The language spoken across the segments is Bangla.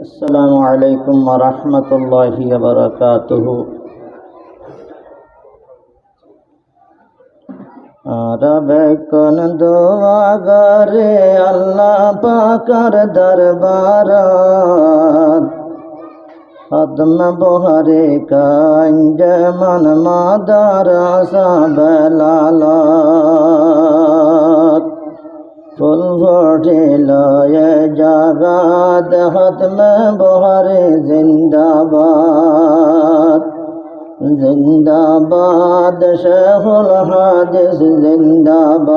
السلام عليكم ورحمة الله وبركاته रबे कन दुआ करे अल्लाह पाकर दरबारात खत्म बुहरे का अंजमन मादरसा बलालात फुल फोटिल ये जगत खत्म बुहरे जिंदाबाद जिंदाबाद शेखुल हादिस जिंदाबाद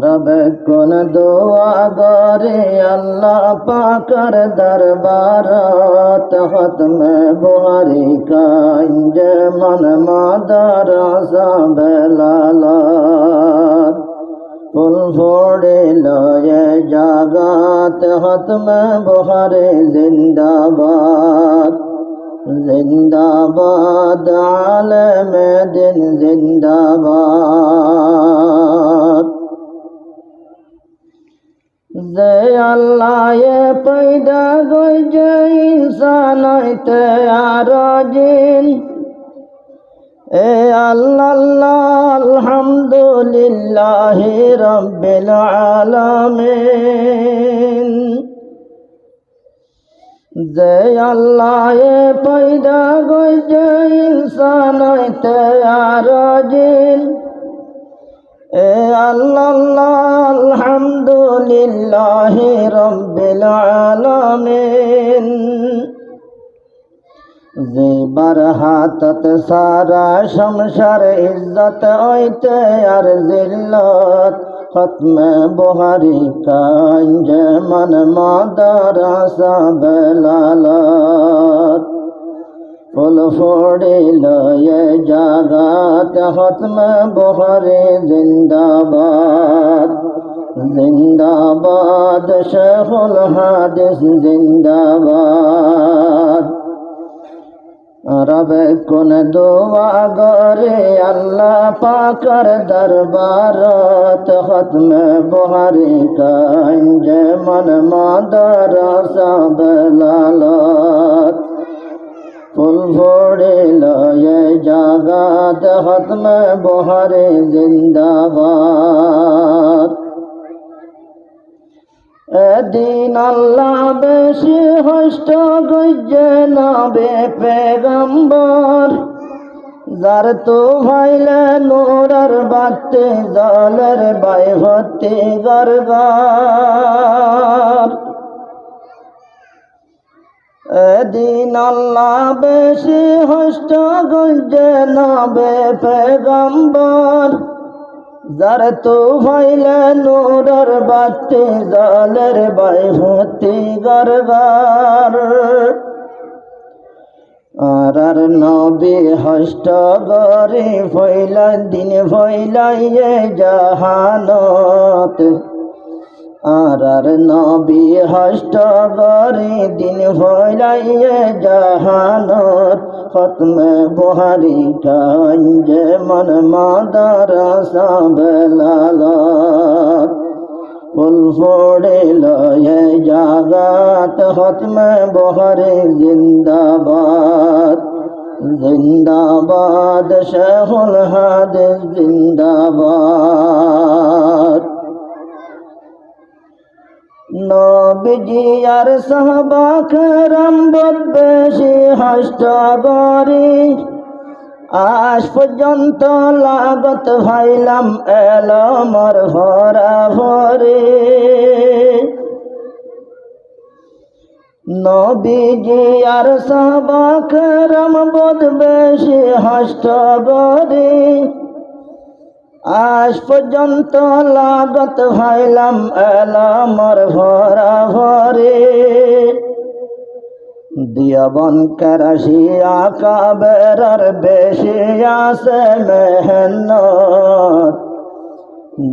रब कुन दुआ करे अल्लाह पाकर दरबारात खत्म बुहरी का अंजमन मादरसा बलालात फुल फोड़िल ये जगत खत्म बुहरे जिंदाबाद जिंदाबाद आलम दिन जिंदाबाद जे अल्लाह ये पैदा गई जे इंसान ते आराजिन ए अल्लाह अल्हम्दुलिल्लाहि रब्बिल आलमीन जे अल्लाह ये पैदा गई जे इंसान ते आराजिन ए अल्लाह अल्हम्दुलिल्लाहि रब्बिल आलमीन जे बरहातत सारा शमशर इज्जत ओइते अर जिल्लत खत्म बुहरी का अंजमन मादरसा बलालात फुल फोड़िल ये जगत खत्म बुहरे जिंदाबाद जिंदाबाद शेखुल हादिस जिंदाबाद रब कुन दुआ करे अल्लाह पाकर दरबारात खत्म बुहरी का अंजमन मादरसा बलालात फुल फोड़िल ये जगत खत्म बुहरे जिंदाबाद दीन अल्लाह बेशी हष्ट गुज्जे नबे पैगम्बर जार तो भाईले नूरर बाते जालर बाई भत्ती गरगार दीन अल्लाह बेशी हष्ट गुज्जे नबे पैगम्बर जार तो भाईले नूरर बाते जालर बाई भत्ती गरगार আর নবী হষ্ট গরি ফইলা দিন ফইলাইয়ে জাহানত আর নবী হষ্ট গরি দিন ফইলাইয়ে জাহানত খতম বুহারি গঞ্জ মন মাদরসা বলালত फुल फोड़िल ये जगत खत्म बुहरे जिंदाबाद जिंदाबाद शेखुल हादिस जिंदाबाद नबीजी और साहबा करम बेशी हष्ट गरी আজ পর্যন্ত লাগত ভাইলাম এলমর ভরা ভরে নবীজি আর সাহাবা কেরাম বদ বেশি হষ্ট গরে আজ পর্যন্ত লাগত ভাইলাম এলমর ভরা ভরে दियाबन कराशी आका बेरर बेशिया से मेहनत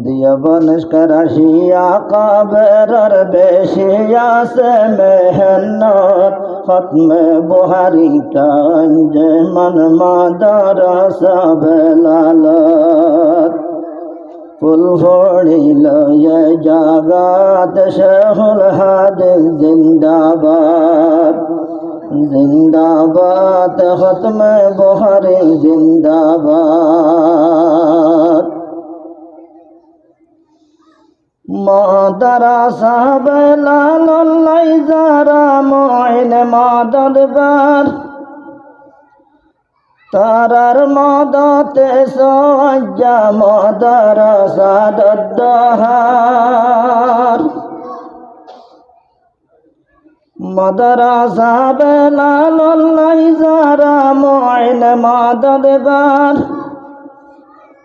दियाबन कराशी आका बेरर बेशिया से मेहनत खत्म बुहारी का अंजमन मादरसा बलालत ফুল ফড়িল এ জাগাত শেহুল হাদিস জিন্দাবাদ জিন্দাবাদ খতমে বুখারী জিন্দাবাদ মাদ্রাসা বেলালাই যারা মুইন মাদদগার তারার মদতে সজ্জা মাদ্রাসা দদ্দহার মাদ্রাসা বেলালাই যারা মুইন মাদদগার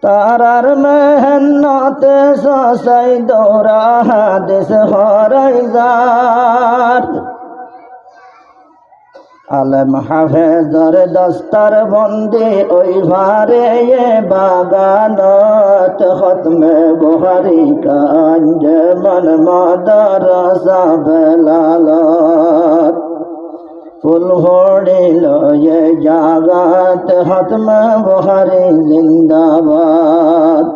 তারার মেহনতে সসাই দৌরা হাদিস হরাইজার আলেম হাফেজর দস্তার বন্দি ওই ভারে বাগানত খতমে বুখারী কাঞ্জ মন মাদ্রাসা বেলালত ফুল ফড়িল এ জাগাত খতমে বুখারী জিন্দাবাদ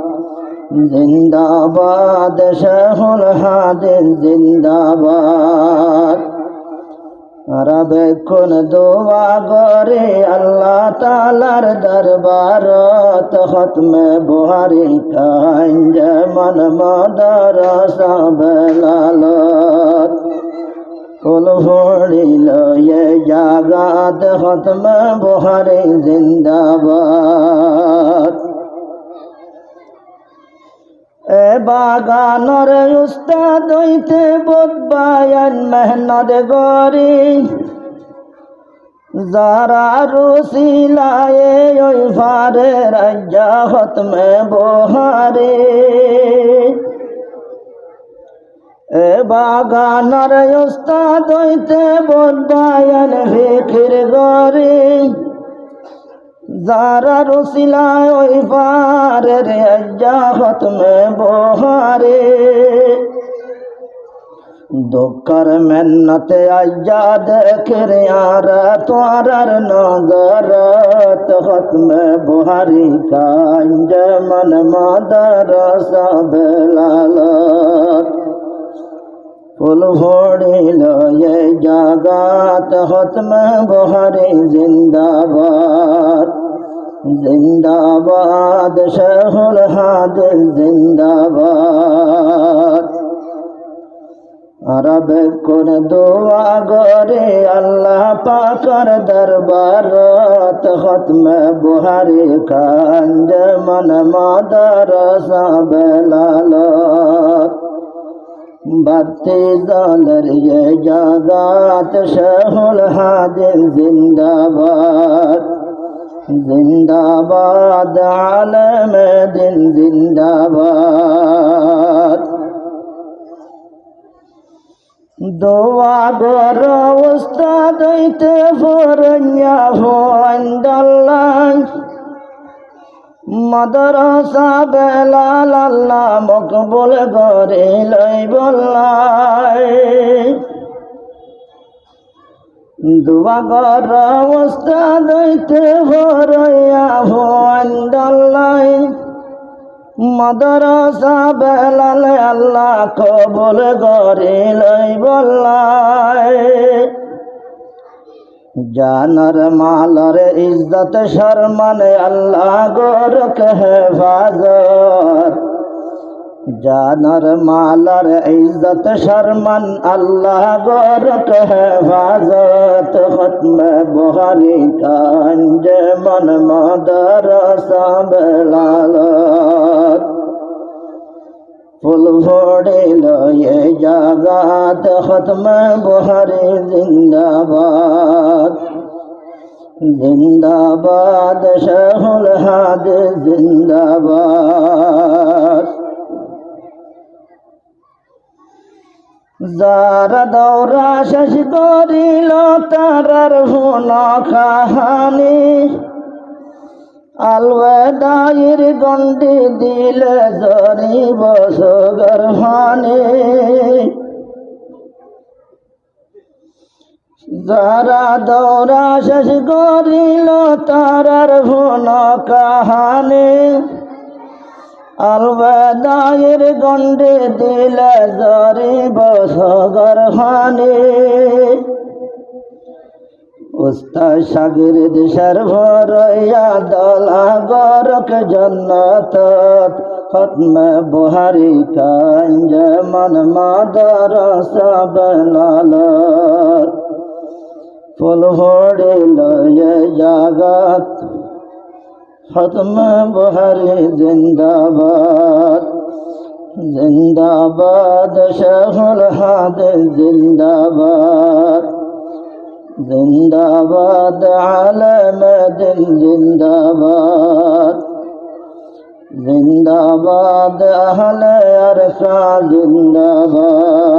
জিন্দাবাদ শেহুল হাদিস জিন্দাবাদ আরবে কোন দোয়া করে আল্লাহ তাআলার দরবারত খতমে বুখারী কাঞ্জ মন মাদ্রাসা বেলালত ফুল ফড়িল এ জাগাত খতমে বুখারী জিন্দাবাদ এ বাগানর উস্তাদ হইতে বদবায়ান মেহনত গরি যারা রুসিলায়ে ওই ফারে রাজ্জা খতমে বুখারী এ বাগানর উস্তাদ হইতে বদবায়ান ফিকির গরি যারা রুসিলায় ওই পারে রাজ্জা খতমে বুখারী দুঃখর মেহনতে আজ্জা দেখের আর তোরার নজরত খতমে বুখারী কাঞ্জ মন মাদ্রাসা বেলালত ফুল ফড়িল এ জাগাত খতমে বুখারী জিন্দাবাদ জিন্দাবাদ শেহুল হাদিস জিন্দাবাদ আরবে কোন দোয়া করে আল্লাহ পাকের দরবারত খতমে বুখারী কাঞ্জ মন মাদ্রাসা বেলালত বাতি জালের এ জাগাত শেহুল হাদিস জিন্দাবাদ জিন্দাবাদ আলেমে দিন জিন্দাবাদ দোয়া গর উস্তাদ হইতে ফরঞ্জা ফন্দাল্লাহ মাদ্রাসা বেলাল আল্লাহ মকবুল করে লইবল্লাই দোয়া গর উস্তাদ হইতে ফরঞ্জা ফন্দাল্লাহ মাদ্রাসা বেলাল আল্লাহ কবুল করে লইবল্লাই জানর মালর ইজ্জত শরমান আল্লাহ গোরক হেফাজত জানর মালর ইজ্জত শরমান আল্লাহ গোরক হেফাজত খতমে বুখারী কাঞ্জ মন মাদ্রাসা বেলালত ফুল ফড়িল এ জাগাত খতমে বুখারী জিন্দাবাদ জিন্দাবাদ শেহুল হাদিস জিন্দাবাদ যারা দৌরা শেষ করিল তারার হুন কাহানি আলওয়েদাইর গন্ডি দিলে জরিব সগর হানি যারা দৌরা শেষ করিল তারার হুন কাহানি আলবেদায়ের গন্ডে দিলে জরিব সগর হানি উস্তাদ শাগিরিদ সরভরয়া দলা গরক জন্নত খতমে বুহারি কাঞ্জ মন মাদরস বনালত ফুল হড়িল জগত খতমে বুহারি জিন্দাবাদ জিন্দাবাদ শেখুল হাদিস জিন্দাবাদ জিন্দাবাদ আলেম দিন জিন্দাবাদ জিন্দাবাদ আহলে আরশা জিন্দাবাদ